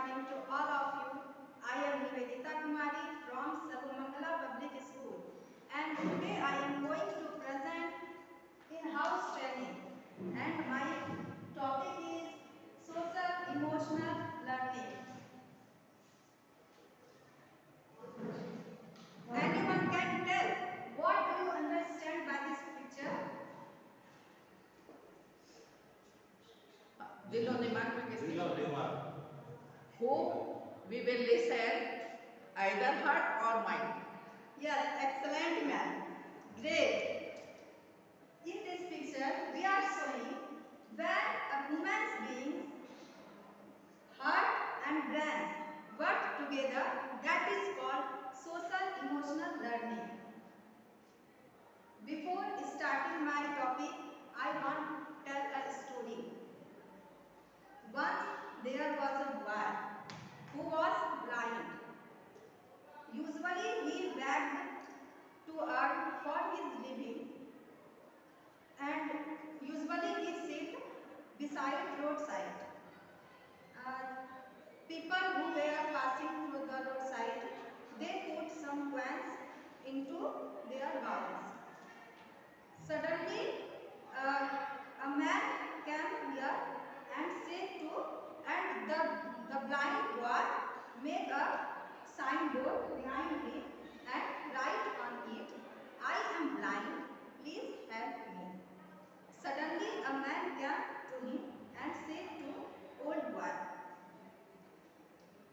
morning to all of you. I am Nivedita from Sabamangala Public School, and today I am going to present in-house training, and my topic is social emotional learning. Anyone can tell what do you understand by this picture? दिलो दिमाग में किसकी? दिलो दिमाग. Who we will listen, either heart or mind. Yes, excellent ma'am. Great. In this picture, we are showing when a human being, heart and brain work together, that is called social emotional learning. Before starting my topic, I want to tell a story. Once there was a boy who was blind. Usually he begged to earn for his living, and usually he sit beside roadside. People who were passing through the roadside, they put some coins into their bowls. Suddenly, a man came here and said and the blind boy make a signboard behind him and write on it, "I am blind, please help me." Suddenly, a man came to him and said to old boy,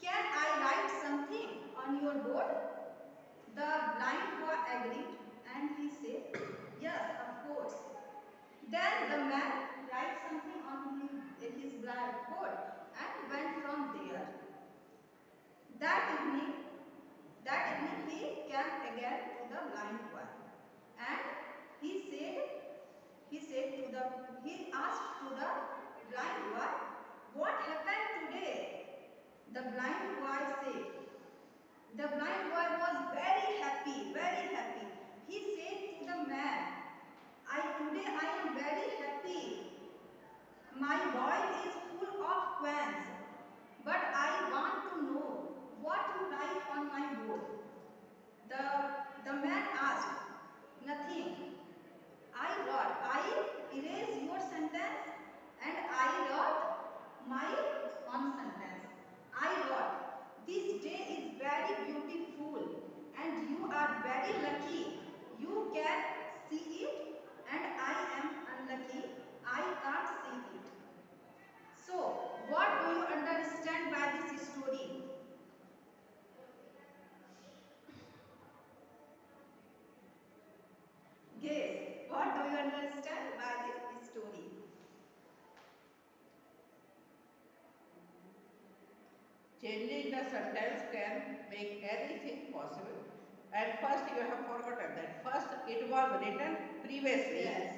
"Can I write something on your board?" The blind boy agreed and he said, "Yes, of course." Then the man write something on his blackboard and went from there. That evening he came again to the blind boy, and he asked to the blind boy, "What happened today?" The blind boy said. The blind boy was very happy, very happy. He said to the man, Today I am very happy. My bowl is full of coins, but I want to know what you write on my board." The man asked, "Nothing. I erase your sentence and I wrote my own sentence. I wrote, 'This day is very beautiful and you are very lucky. You can see it and I am unlucky. I can't see it.'" So, what do you understand by this story? Guess, what do you understand by this story? Changing the sentence can make anything possible. And first you have forgotten that. First it was written previously. Yes.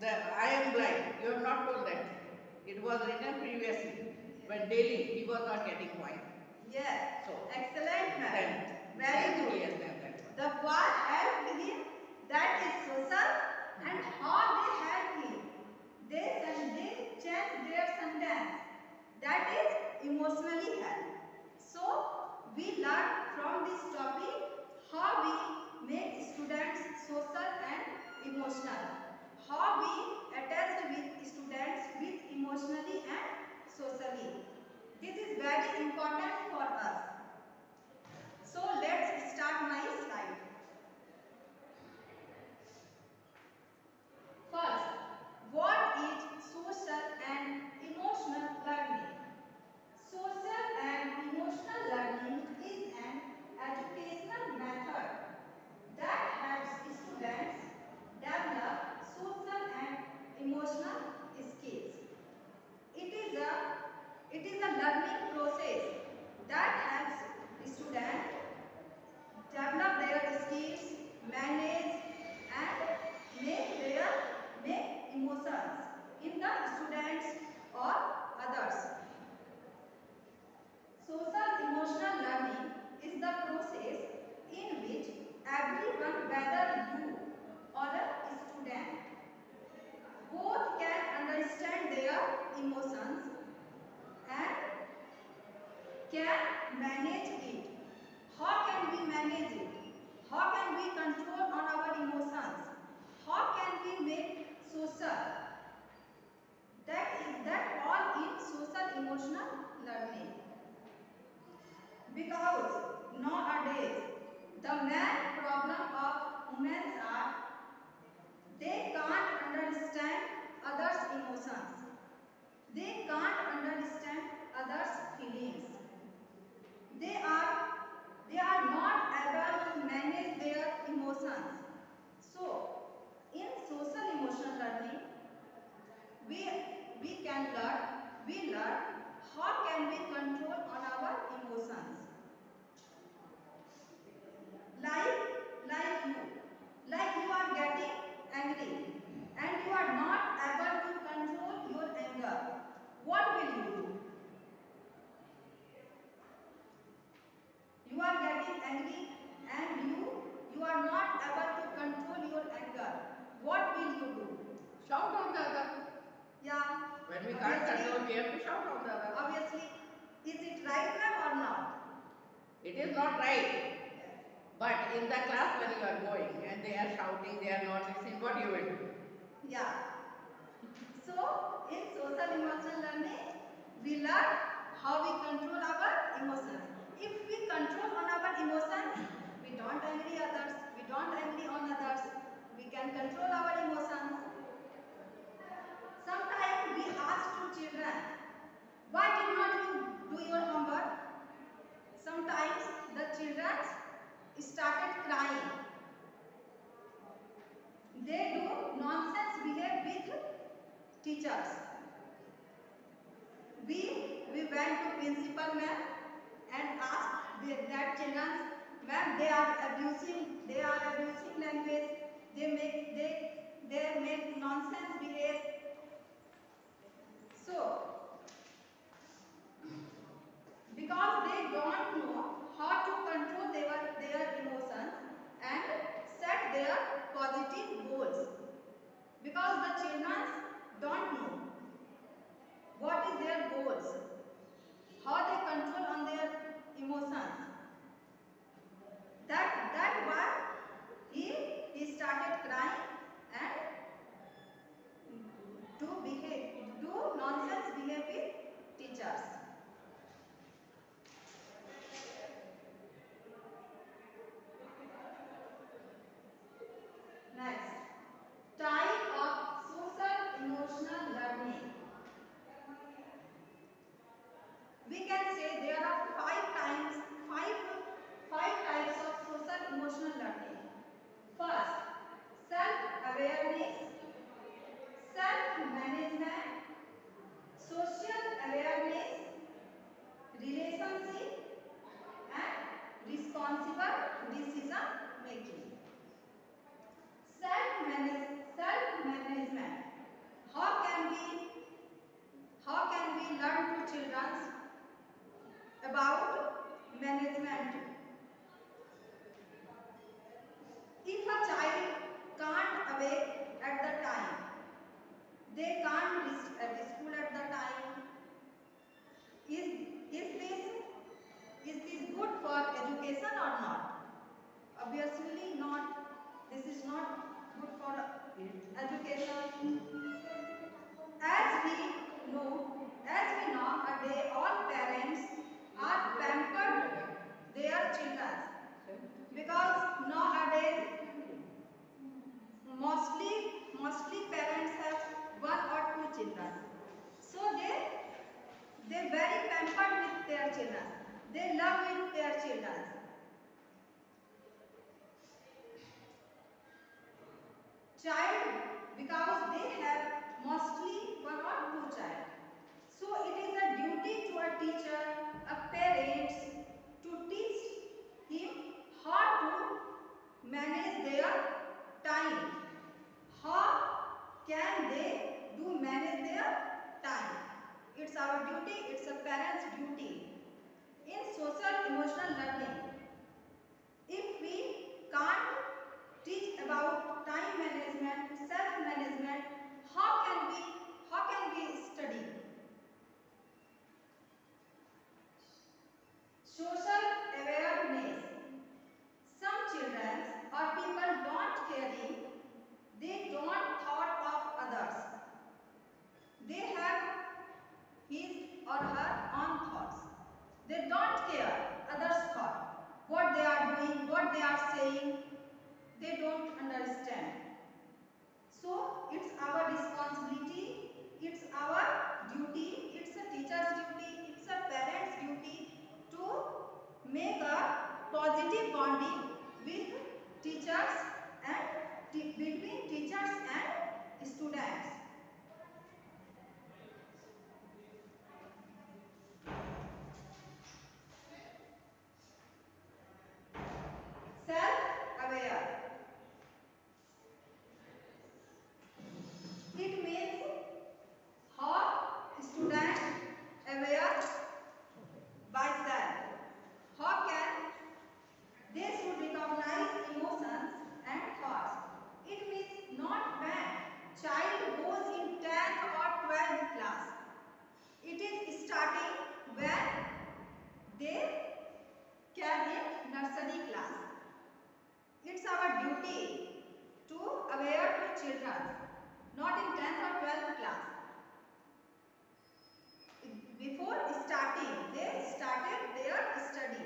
That I am blind. You have not told that. It was written previously. When daily he was not getting point. Yes. So excellent man. Very Very good. clear than that one. The what helped him, that is social, and how they helped him. They change their sentence. That is emotionally help. So we learn from this topic how we make students social and emotional. How we attach with students with emotionally and socially. This is very important for us. So let's start my slide. First, what is social and emotional learning? Social and emotional learning is an educational method that helps students develop social and emotional skills. It is a learning process that helps students develop their skills, manage and make emotions in the students or others. Social emotional learning is the process in which everyone, whether you or a student, both can understand their emotions and Because nowadays the main problem of women are they can't understand others' emotions. They can't understand others' feelings. They are they are not able to manage their emotions. So, in social emotional learning, we we can learn we learn how can we control on our emotions. Like like you like you are getting angry and you are not able to control your anger. What will you do? You are getting angry and you are not able to control your anger. What will you do? Shout on the other. Yeah. When we can't control, we have to shout on the other. Obviously. Is it right, ma'am, or not? It is not right. But in the class when you are going and they are shouting, they are not listening, what you will do? Yeah. So, in social emotional learning, we learn how we control our emotions. If we control on our emotions, we don't angry others, we don't angry on others, we can control our emotions. Sometimes we ask to children, why did not you do your homework? Sometimes the children started crying. They do nonsense behave with teachers. We went to principal ma'am and asked that children, ma'am, they are abusing language. They make nonsense behave. So because they don't know how to control their emotions and set their positive goals. Because the children don't know what is their goals, how they control on their emotions. That why he started crying and do nonsense behave with teachers. Next, type of social emotional learning. We can say there are five types of social emotional learning. First, self-awareness, self-management, social awareness, relationship, and responsible decision making. Self-management. How can we learn to children about management? If a child can't awake at the time, they can't reach at the school at the time, is this good for education or not? Obviously not. This is not good for education. As we know nowadays all parents are pampered their children, because nowadays mostly parents have one or two children, so they very pampered with their children, they love with their children. Child, because they have mostly one or two child, so it is a duty to a teacher, a parents, to teach him how to manage their time. How can they do manage their time? It's our duty, it's a parent's duty. In social emotional learning, if we can't teach about time management, self management, how can we study? Social awareness. Some children or people don't caring, they don't thought of others, they have his or her own thought. what they are saying, they don't understand. So it's our responsibility, it's our duty, it's a teacher's duty, it's a parent's duty to make a positive bonding with teachers and between teachers and students. Self-aware. It means how students aware by self. How can they should recognize emotions and thoughts. It means not when child goes in 10th or 12th class. It is starting when they can in nursery class. It's our duty to aware to children, not in 10th or 12th class. Before starting, they started their study.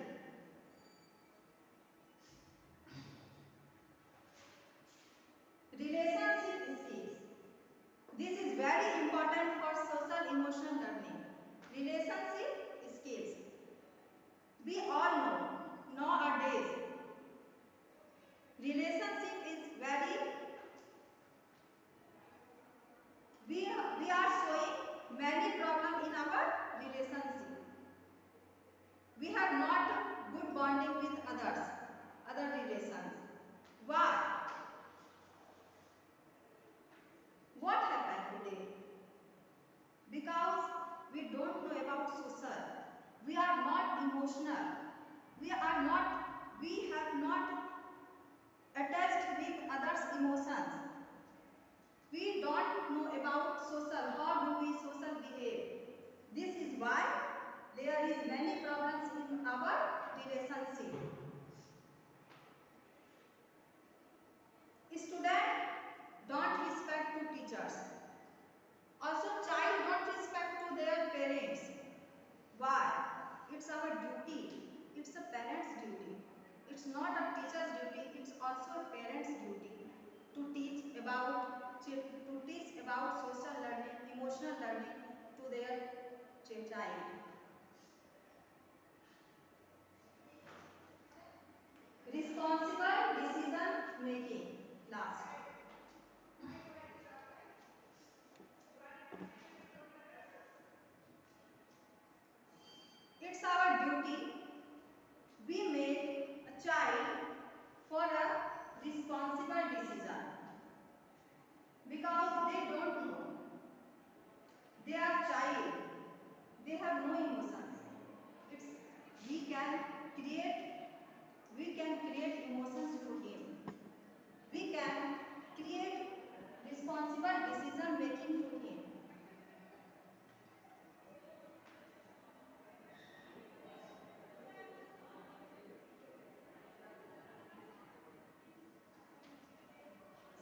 Relationship skills. This is very important for social emotional learning. Relationship skills. We all know nowadays relationship is very we are showing many problems in our relationship. We have not good bonding with others, other relations. Why? What happened today? Because we don't know about social. We are not emotional. We have not attached with others' emotions. We don't know about social. How do we social behave? This is why there is many problems in our relationship. Students don't respect to teachers. Also, child don't respect to their parents. Why? It's our duty. It's a parent's duty. It's not a teacher's duty. It's also a parent's duty to teach about social learning, emotional learning to their child. Responsible decision making. Last. It's our duty. We make a child for a responsible decision because they don't know. They are child. They have no emotions. It's we can create emotions to him. We can create responsible decision making to him.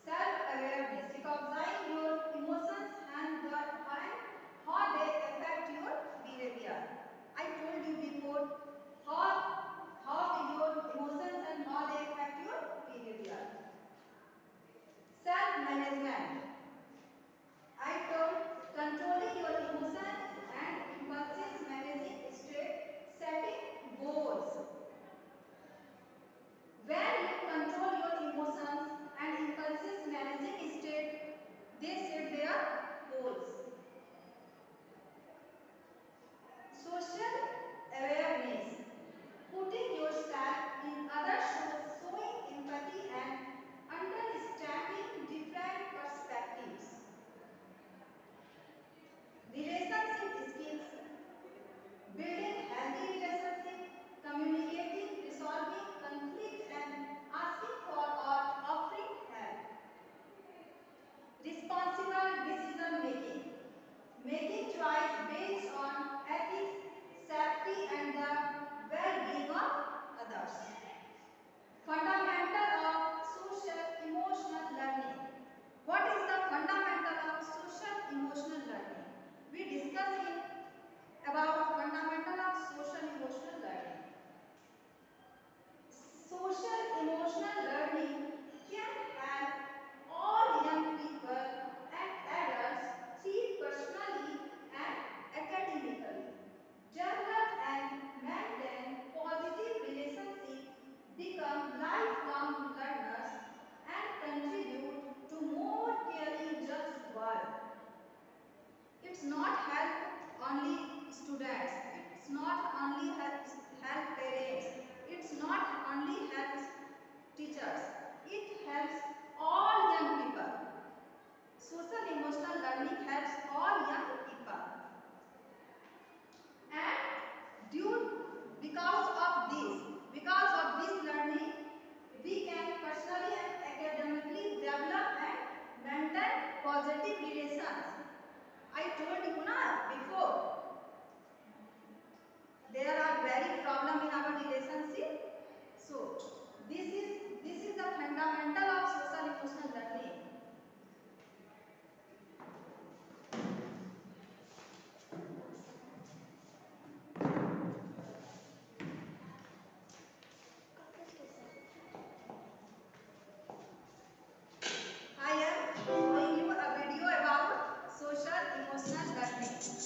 Self-awareness, recognize your emotions and how they affect your behavior. I told you before how your emotions and how they affect not help only students, it's not only help parents, it's not only helps teachers, it helps all young people. Social emotional learning helps all young people. And because of this learning, we can personally and academically develop and maintain positive relations. I told you na before, there are very problem in our relationship. So this is the fundamental of social emotional learning. I am showing you a video about social emotional learning.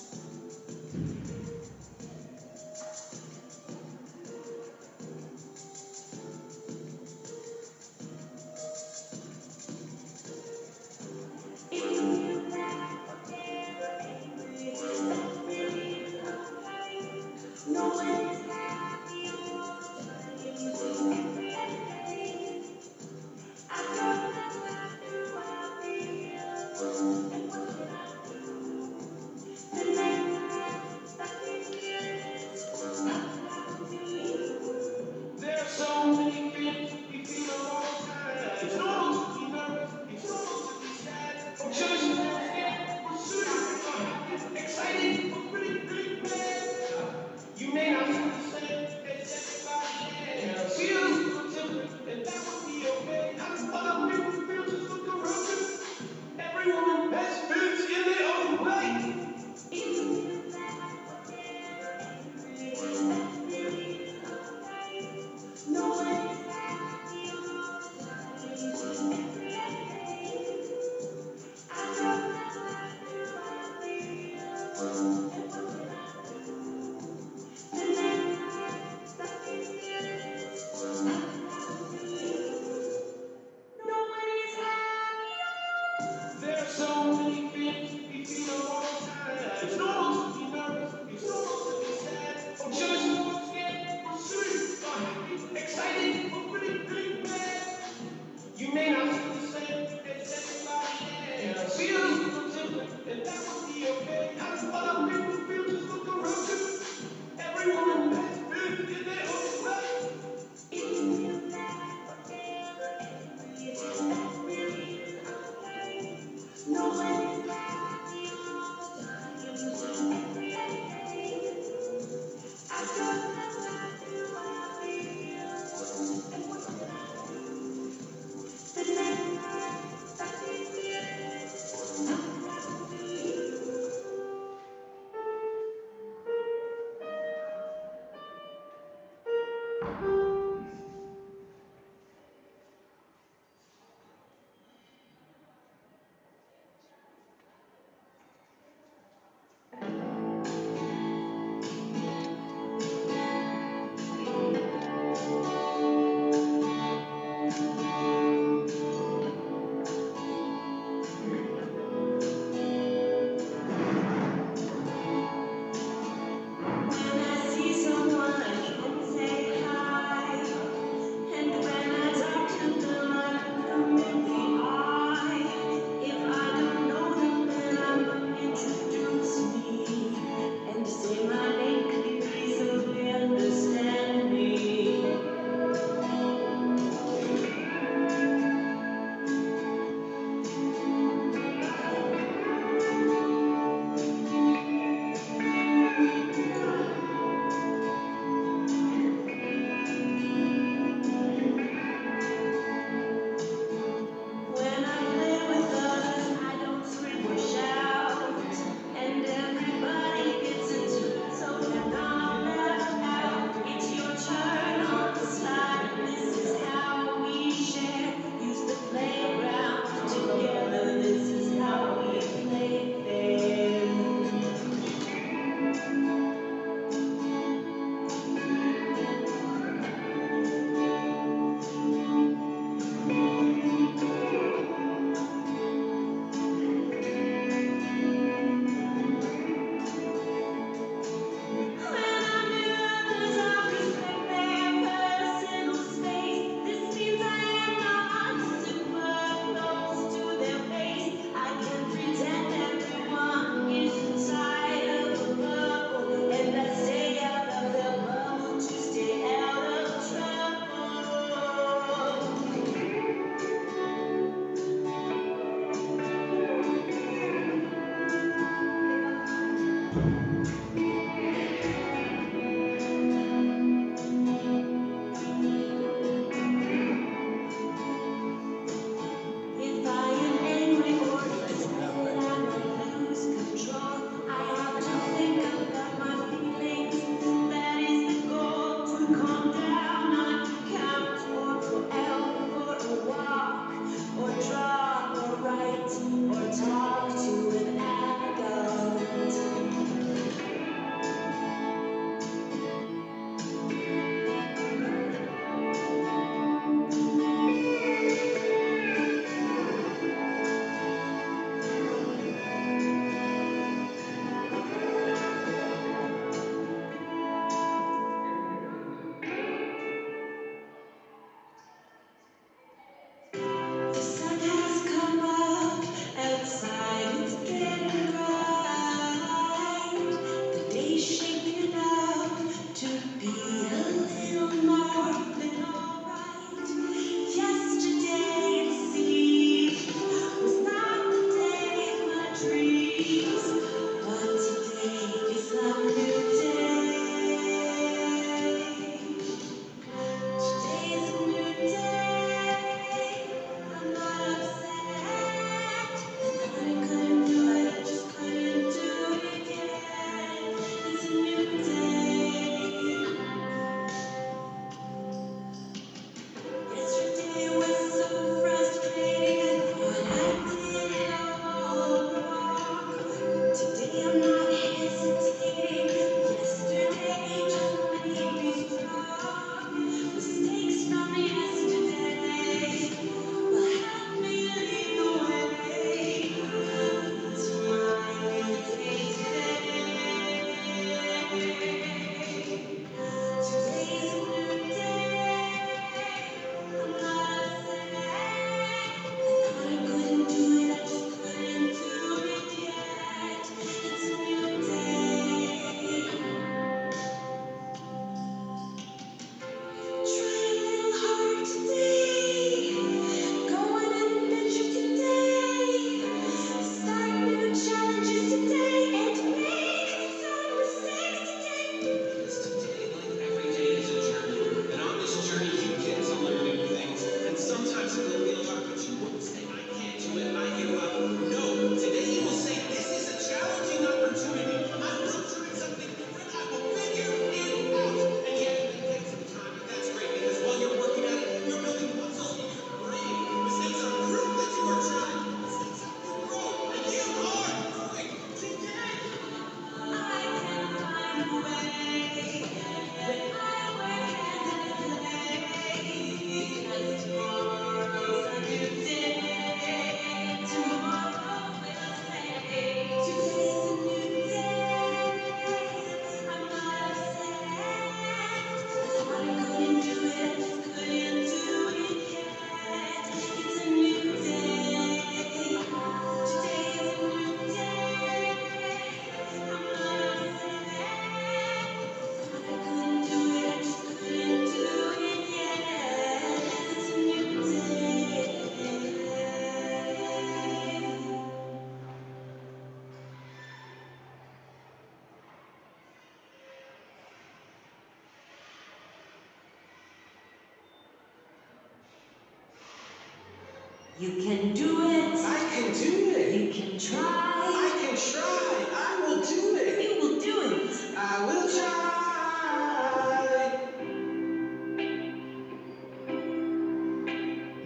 You can do it. I can do it. You can try. I can try. I will do it. You will do it. I will try.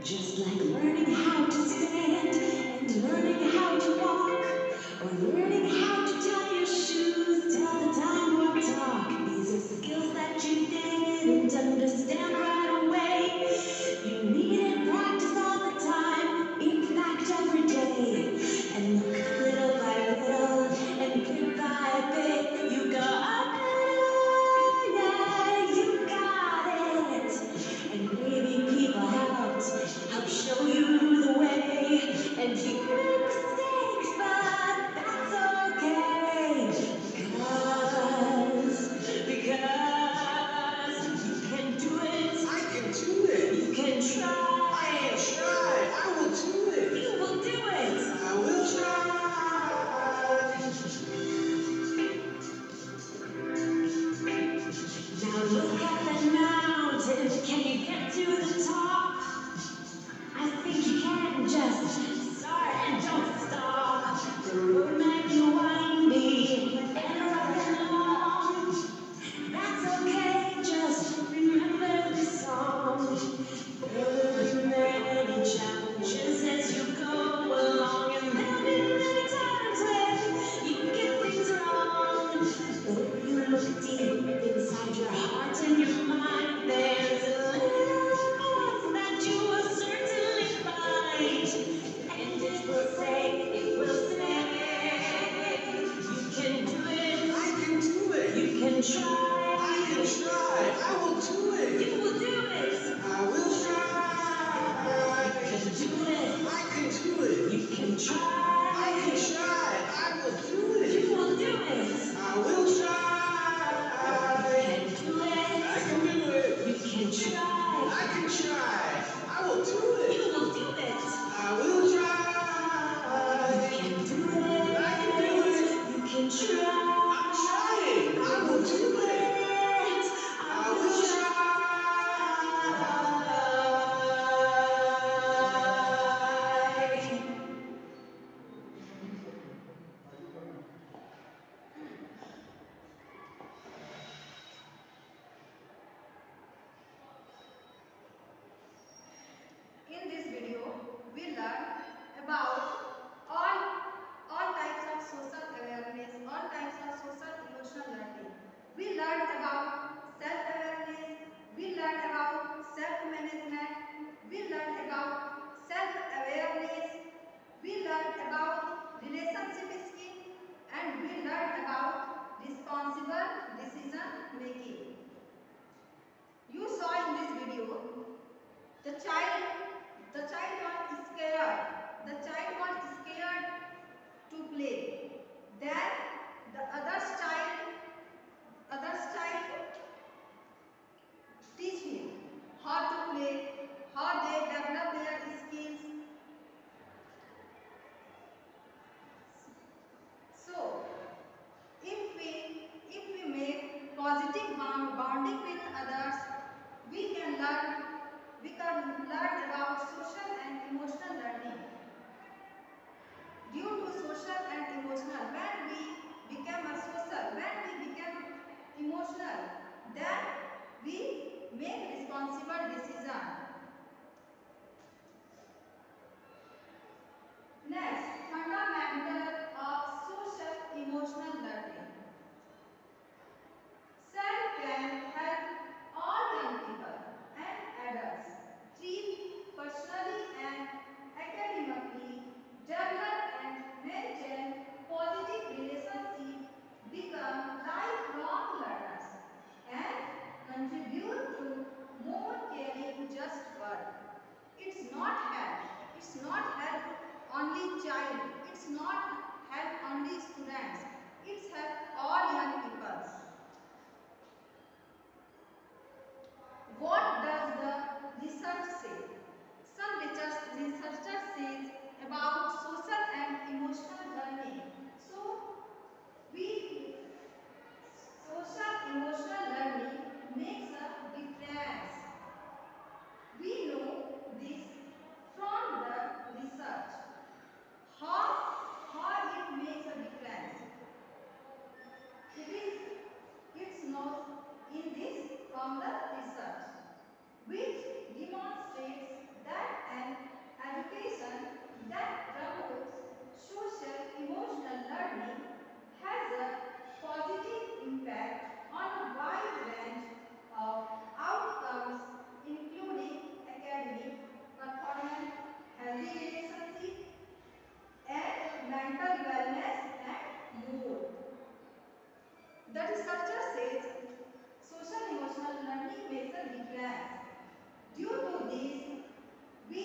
Just like learning how to stand and learning how to walk, or learning how to tie your shoes, tell the time or talk. These are skills that you didn't understand right away. You needed practice all the time, in fact every day. And look, little by little and bit by bit, you go, oh yeah, you got it. And maybe people help show you the way. And you make mistakes, but that's okay. Because you can do it. I can do it. You can try. I can try. I will do it. You will do it. I will try. Now look at that mountain. Can you get to the top? I think you can just start and don't stop. The road might be windy and rough and long. That's okay, just remember this song. There will be many challenges as you go along, and there'll be many times when you get things wrong. But if you look deep inside your heart and your mind, there's a little voice that you will certainly find, and it will say, you can do it. I can do it. You can try. I can try. I will do it. You will do it. I will try. You can do it. I can do it. You can I try. can try. I will do it. You will do it. I will try. You can do it. I can do it. You can try. I can try. I will do it. You will do it. I will You try. can do it. I can do it. You can try. I'm trying. I will do it. I will try. In this video, we learn about all, all types of social awareness, all types of social emotional learning. We learned about self-awareness, we learned about self-management, we learned about self-awareness, we learned about relationship skill, and we learned about responsible decision making. You saw in this video the child was scared. The child was scared to play. Then the other child teach him how to play, how they develop their skills. So if we make positive bonding with others, we can learn about social and emotional learning. Due to social and emotional, when we become a social, when we become emotional, then we make responsible decision. Next, fundamental of social emotional learning. Self can help all young people and adults treat The researcher says social emotional learning makes a difference. Due to this, we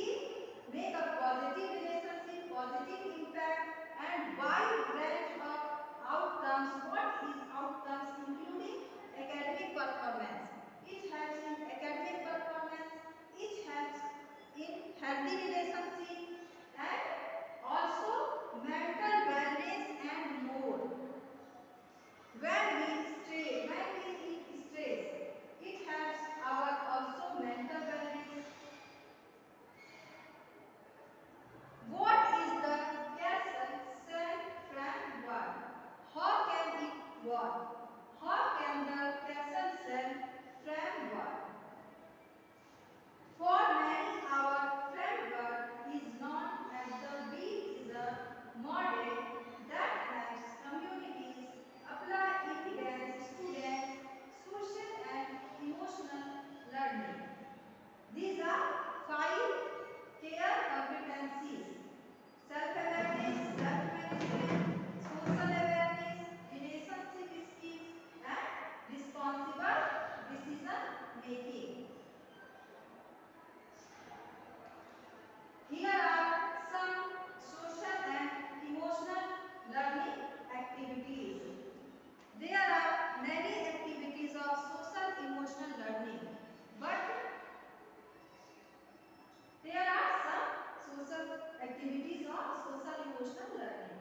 make a positive relationship, positive impact, and wide range of outcomes. What is outcomes? Including academic performance. It helps in academic performance. It helps in healthy relationship and also mental wellness and more. When we eat stress, it helps our also mental wellness. What is the castle cell framework? How can it work? How can the castle cell framework? For many, our framework is known as the beat is a model that helps communities apply evidence, students, social and emotional learning. These are 5 care competencies: self-awareness, self-management, social awareness, relationship skills, and responsible decision making. Here are some social and emotional learning activities. There are many activities of social emotional learning, but there are some social activities of social emotional learning.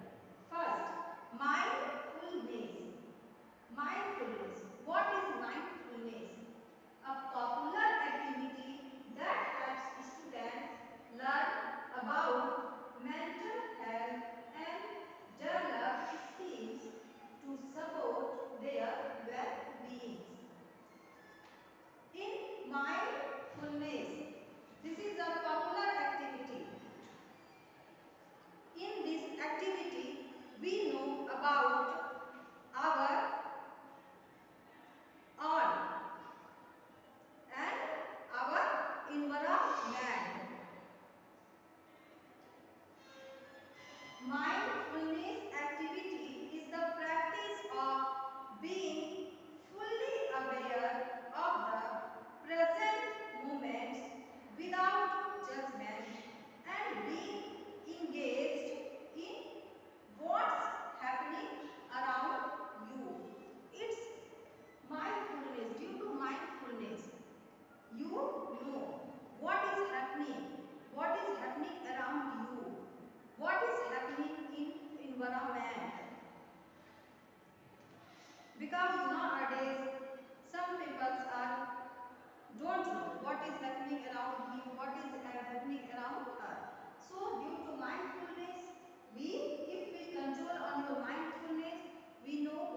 First, mindfulness. Mindfulness. What is mindfulness? A popular activity that helps students learn about mental health and develop skills to support their well-being. In mindfulness, this is a popular activity. In this activity, we know about our all and our environment. Mindfulness activity is the practice of being fully aware of the present moments without judgment and being engaged in what's happening around you. It's mindfulness. Due to mindfulness, you know what is happening around you, what is happening in environment. Because nowadays some people don't know what is happening around him, what is happening around her. So due to mindfulness, if we control on your mindfulness, we know